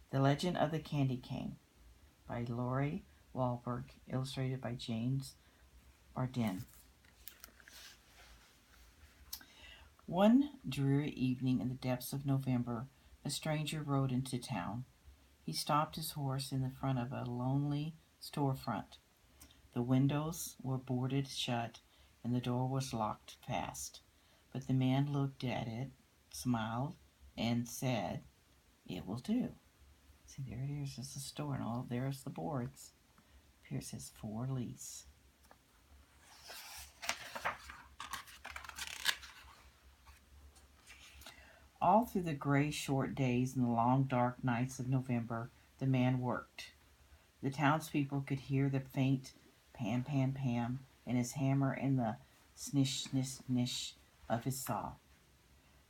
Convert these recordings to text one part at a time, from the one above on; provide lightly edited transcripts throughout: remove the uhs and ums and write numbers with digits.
The Legend of the Candy Cane by Lori Wahlberg, illustrated by James Bardin. One dreary evening in the depths of November, a stranger rode into town. He stopped his horse in the front of a lonely storefront. The windows were boarded shut and the door was locked fast. But the man looked at it, smiled, and said, "It will do." See, there it is. It's a store, and all there's the boards. Here it says for lease. All through the gray short days and the long dark nights of November, the man worked. The townspeople could hear the faint pam pam pam and his hammer and the snish snish snish of his saw.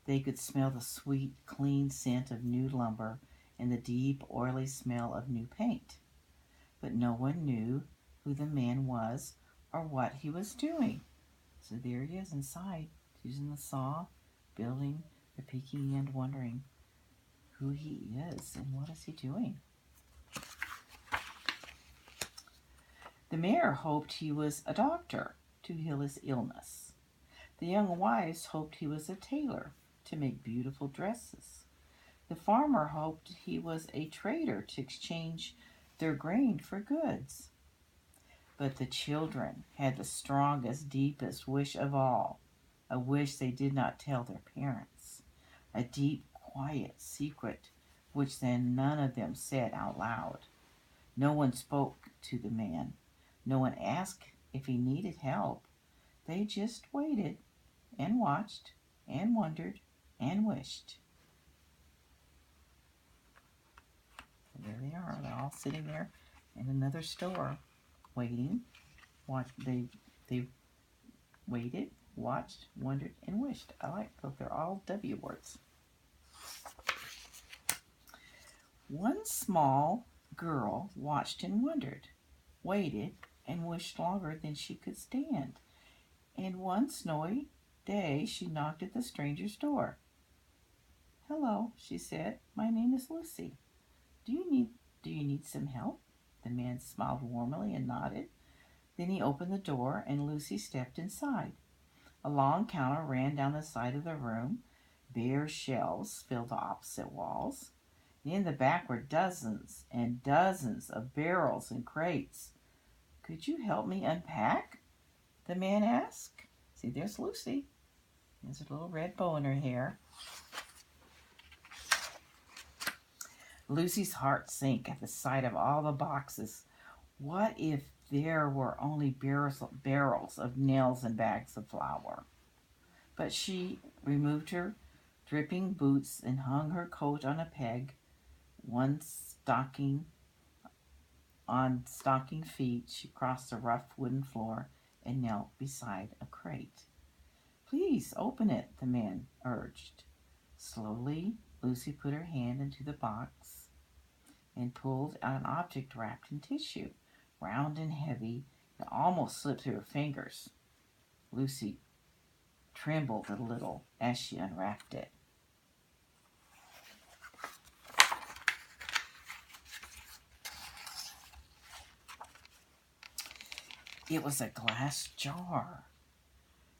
They could smell the sweet, clean scent of new lumber and the deep, oily smell of new paint. But no one knew who the man was or what he was doing. So there he is inside, using the saw, building, or peeking in, wondering who he is and what is he doing. The mayor hoped he was a doctor to heal his illness. The young wives hoped he was a tailor to make beautiful dresses. The farmer hoped he was a trader to exchange their grain for goods. But the children had the strongest, deepest wish of all, a wish they did not tell their parents, a deep, quiet secret which then none of them said out loud. No one spoke to the man. No one asked if he needed help. They just waited and watched and wondered and wished. And there they are. They're all sitting there in another store, waiting. They waited, watched, wondered, and wished. I like those. They're all W words. One small girl watched and wondered, waited, and wished longer than she could stand. And one snowy day she knocked at the stranger's door. "Hello," she said. "My name is Lucy. Do you need some help?" The man smiled warmly and nodded. Then he opened the door and Lucy stepped inside. A long counter ran down the side of the room. Bare shelves filled the opposite walls. In the back were dozens and dozens of barrels and crates. "Could you help me unpack?" the man asked. See, there's Lucy. There's a little red bow in her hair. Lucy's heart sank at the sight of all the boxes. What if there were only barrels of nails and bags of flour? But she removed her dripping boots and hung her coat on a peg. On stocking feet, she crossed the rough wooden floor and knelt beside a crate. "Please open it," the man urged. Slowly, Lucy put her hand into the box and pulled out an object wrapped in tissue, round and heavy. It almost slipped through her fingers. Lucy trembled a little as she unwrapped it. It was a glass jar.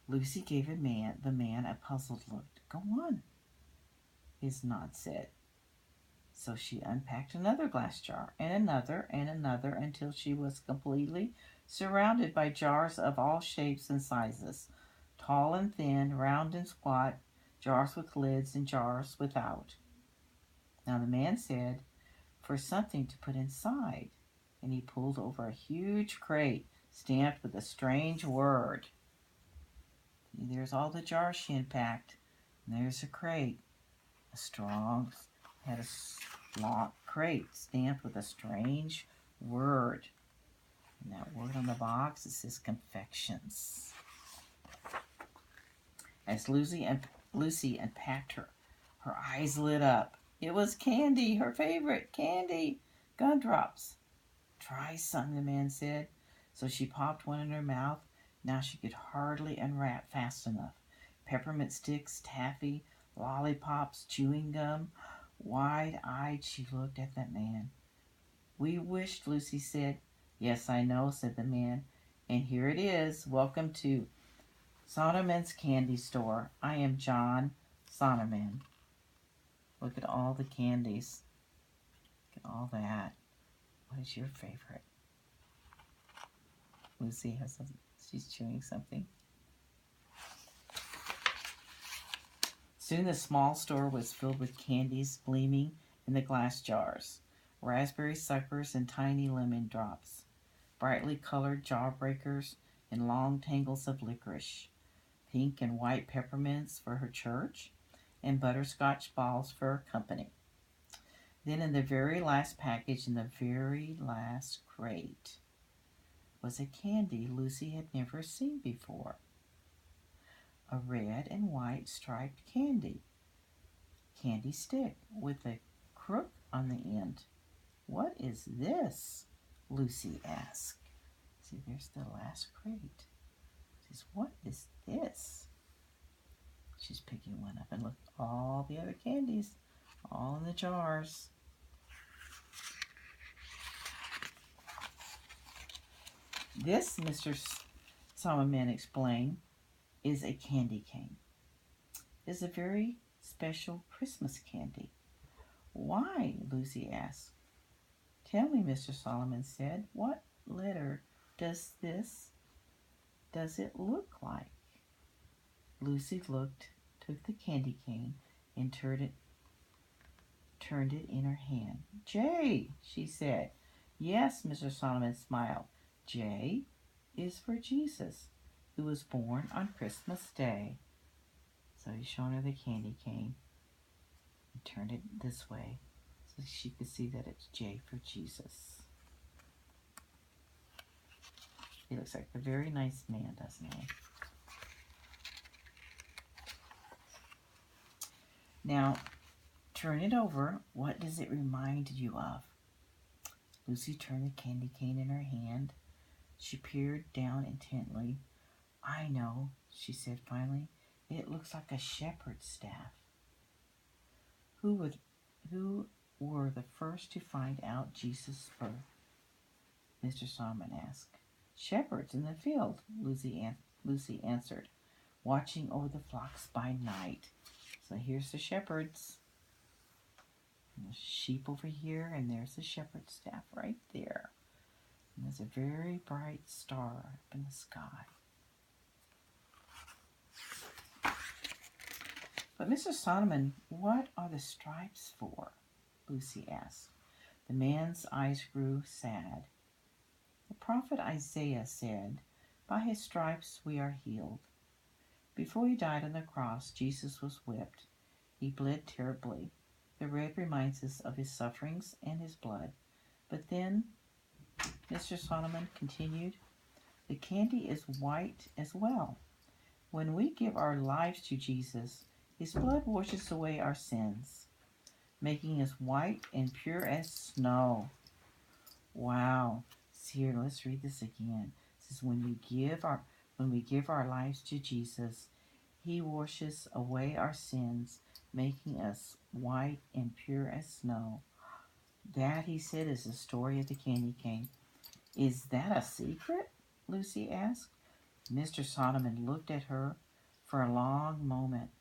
Lucy gave the man a puzzled look. "Go on," his nod said. So she unpacked another glass jar, and another, until she was completely surrounded by jars of all shapes and sizes, tall and thin, round and squat, jars with lids and jars without. Now the man said, "For something to put inside," and he pulled over a huge crate stamped with a strange word. There's all the jars she unpacked, and there's a crate. Had a long crate stamped with a strange word. And that word on the box, it says confections. As Lucy unpacked her eyes lit up. It was candy, her favorite candy, gumdrops. "Try some," the man said. So she popped one in her mouth. Now she could hardly unwrap fast enough. Peppermint sticks, taffy, lollipops, chewing gum. Wide-eyed, she looked at that man. "We wished," Lucy said. "Yes, I know," said the man. "And here it is. Welcome to Sonneman's Candy Store. I am John Sonneman." Look at all the candies. Look at all that. What is your favorite? Lucy has she's chewing something. Soon the small store was filled with candies gleaming in the glass jars. Raspberry suckers and tiny lemon drops. Brightly colored jawbreakers and long tangles of licorice. Pink and white peppermints for her church, and butterscotch balls for her company. Then in the very last package, in the very last crate, was a candy Lucy had never seen before. A red and white striped candy stick with a crook on the end. "What is this?" Lucy asked. See, there's the last crate. She says, "What is this?" She's picking one up, and look at all the other candies, all in the jars. This, Mr. Solomon explained, is a candy cane. It's a very special Christmas candy. "Why?" Lucy asked. "Tell me," Mr. Solomon said. "What letter does it look like?" Lucy took the candy cane, and turned it in her hand. "J," she said. "Yes," Mr. Solomon smiled. "J is for Jesus, who was born on Christmas Day." So he's showing her the candy cane. He turned it this way so she could see that it's J for Jesus. He looks like a very nice man, doesn't he? Now, turn it over. What does it remind you of? Lucy turned the candy cane in her hand. She peered down intently. "I know," she said finally. "It looks like a shepherd's staff." Who were the first to find out Jesus' birth?" Mr. Solomon asked. "Shepherds in the field," Lucy answered, "watching over the flocks by night." So here's the shepherds. And there's sheep over here, and there's the shepherd's staff right there. And there's a very bright star up in the sky. "But Mr. Solomon, what are the stripes for?" Lucy asked. The man's eyes grew sad. "The prophet Isaiah said, 'By his stripes we are healed.' Before he died on the cross, Jesus was whipped. He bled terribly. The red reminds us of his sufferings and his blood. But then," Mr. Solomon continued, "the candy is white as well. When we give our lives to Jesus, his blood washes away our sins, making us white and pure as snow." Wow. See here, let's read this again. It says, when we give our lives to Jesus, he washes away our sins, making us white and pure as snow. That, he said, is the story of the candy cane. "Is that a secret?" Lucy asked. Mr. Solomon looked at her for a long moment.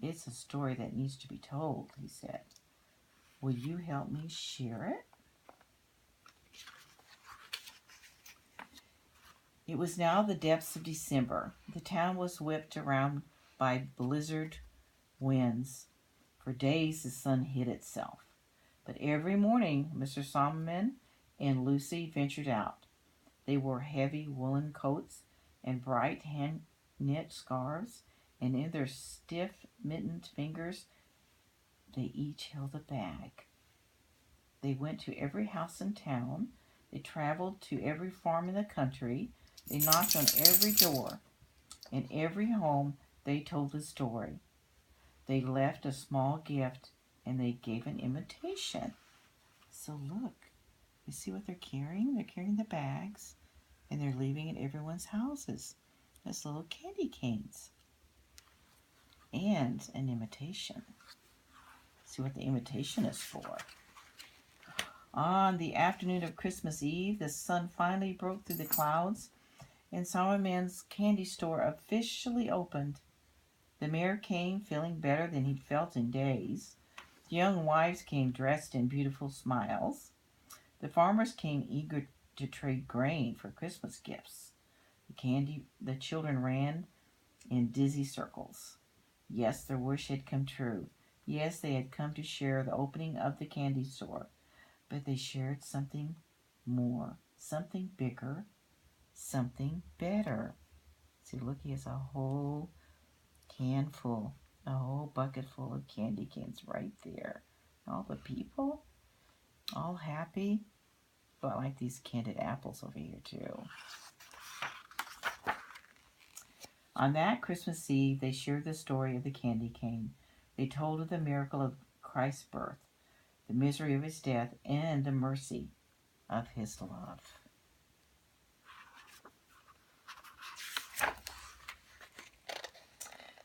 "It's a story that needs to be told," he said. "Will you help me share it?" It was now the depths of December. The town was whipped around by blizzard winds. For days the sun hid itself. But every morning Mr. Solomon and Lucy ventured out. They wore heavy woolen coats and bright hand-knit scarves, and in their stiff mittened fingers they each held a bag. They went to every house in town. They traveled to every farm in the country. They knocked on every door. In every home they told the story. They left a small gift, and they gave an invitation. So look, you see what they're carrying? They're carrying the bags, and they're leaving at everyone's houses as little candy canes and an invitation. See what the invitation is for. On the afternoon of Christmas Eve, the sun finally broke through the clouds, and Solomon Man's candy store officially opened. The mayor came feeling better than he'd felt in days. The young wives came dressed in beautiful smiles. The farmers came eager to trade grain for Christmas gifts. The children ran in dizzy circles. Yes, their wish had come true. Yes, they had come to share the opening of the candy store. But they shared something more, something bigger, something better. See, look, he has a whole can full, a whole bucket full of candy canes right there. All the people, all happy. But I like these candied apples over here too. On that Christmas Eve, they shared the story of the candy cane. They told of the miracle of Christ's birth, the misery of his death, and the mercy of his love.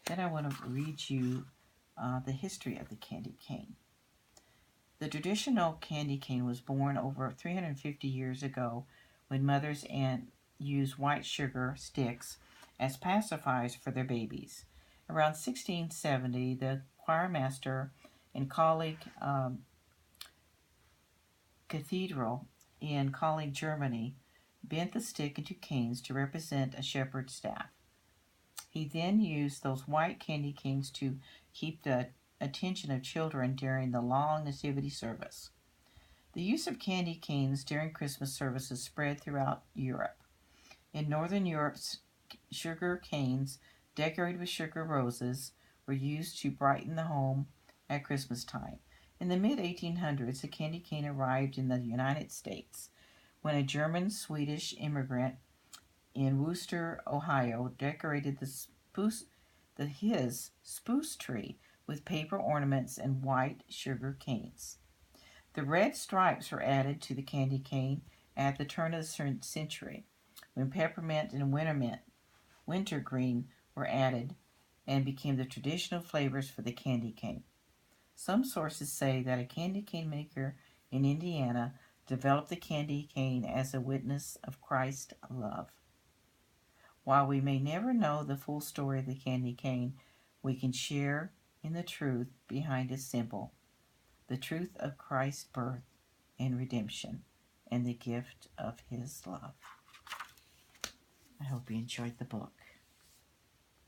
Then I want to read you the history of the candy cane. The traditional candy cane was born over 350 years ago when mothers used white sugar sticks as pacifiers for their babies. Around 1670, the choir master in Colleague Cathedral in Colleague, Germany, bent the stick into canes to represent a shepherd's staff. He then used those white candy canes to keep the attention of children during the long nativity service. The use of candy canes during Christmas services spread throughout Europe. In Northern Europe, sugar canes decorated with sugar roses were used to brighten the home at Christmas time. In the mid-1800s, the candy cane arrived in the United States when a German-Swedish immigrant in Wooster, Ohio, decorated his spruce tree with paper ornaments and white sugar canes. The red stripes were added to the candy cane at the turn of the century, when peppermint and wintergreen were added and became the traditional flavors for the candy cane. Some sources say that a candy cane maker in Indiana developed the candy cane as a witness of Christ's love. While we may never know the full story of the candy cane, we can share in the truth behind its symbol, the truth of Christ's birth and redemption, and the gift of his love. I hope you enjoyed the book.